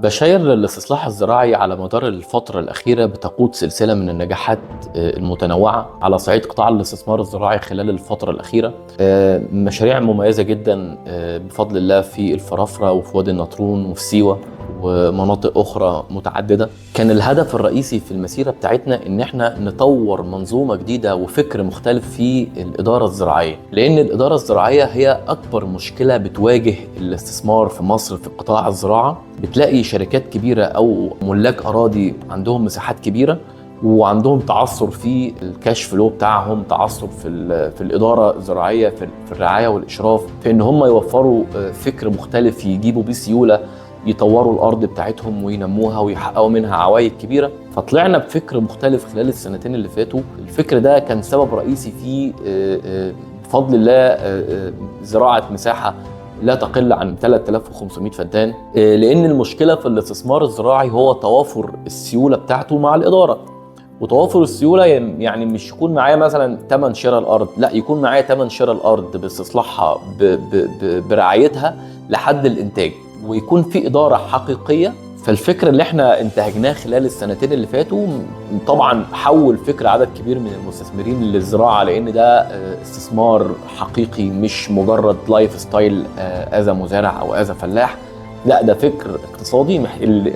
بشاير الاستصلاح الزراعي على مدار الفترة الأخيرة بتقود سلسلة من النجاحات المتنوعة على صعيد قطاع الاستثمار الزراعي خلال الفترة الأخيرة. مشاريع مميزة جدا بفضل الله في الفرافرة وفي وادي النطرون وفي سيوة ومناطق أخرى متعددة. كان الهدف الرئيسي في المسيرة بتاعتنا إن احنا نطور منظومة جديدة وفكر مختلف في الإدارة الزراعية، لأن الإدارة الزراعية هي أكبر مشكلة بتواجه الاستثمار في مصر في قطاع الزراعة. بتلاقي شركات كبيرة أو ملاك أراضي عندهم مساحات كبيرة وعندهم تعثر في الكاش فلو بتاعهم، تعثر في الإدارة الزراعية، في الرعاية والإشراف، في إن هم يوفروا فكر مختلف يجيبوا بيه سيولة يطوروا الأرض بتاعتهم وينموها ويحققوا منها عوائد كبيرة. فطلعنا بفكر مختلف خلال السنتين اللي فاتوا. الفكر ده كان سبب رئيسي في بفضل الله زراعة مساحة لا تقل عن 3500 فدان، لأن المشكلة في الاستثمار الزراعي هو توافر السيولة بتاعته مع الإدارة. وتوافر السيولة يعني مش يكون معايا مثلا تمن شراء الأرض، لا، يكون معايا تمن شراء الأرض باستصلاحها برعايتها لحد الإنتاج، ويكون في إدارة حقيقية. فالفكر اللي احنا انتهجناه خلال السنتين اللي فاتوا طبعا حول فكر عدد كبير من المستثمرين للزراعة، لأن ده استثمار حقيقي مش مجرد لايف ستايل أذا مزارع أو أذا فلاح. لا، ده فكر اقتصادي،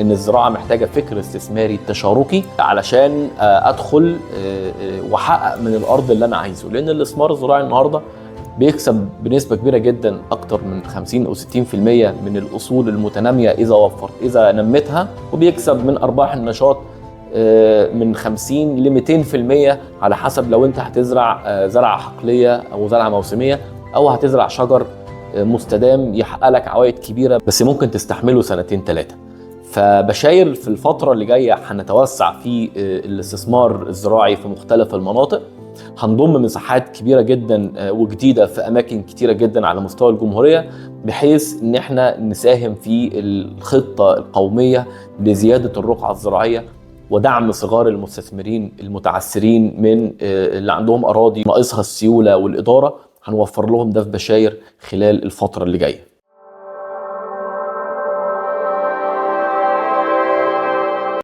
ان الزراعة محتاجة فكر استثماري تشاركي علشان ادخل واحقق من الارض اللي انا عايزه. لان الاستثمار الزراعي النهارده بيكسب بنسبة كبيرة جدا، اكتر من 50 او 60% من الاصول المتنامية اذا نمتها، وبيكسب من ارباح النشاط من 50 ل 200% على حسب لو انت هتزرع زرعة حقلية او زرعة موسمية، او هتزرع شجر مستدام يحقق لك عوائد كبيرة بس ممكن تستحمله سنتين ثلاثة. فبشاير في الفترة اللي جاية هنتوسع في الاستثمار الزراعي في مختلف المناطق. هنضم مساحات كبيرة جدا وجديدة في أماكن كتيرة جدا على مستوى الجمهورية، بحيث إن احنا نساهم في الخطة القومية لزيادة الرقعة الزراعية ودعم صغار المستثمرين المتعثرين من اللي عندهم أراضي ناقصها السيولة والإدارة. هنوفر لهم ده في بشاير خلال الفترة اللي جاية.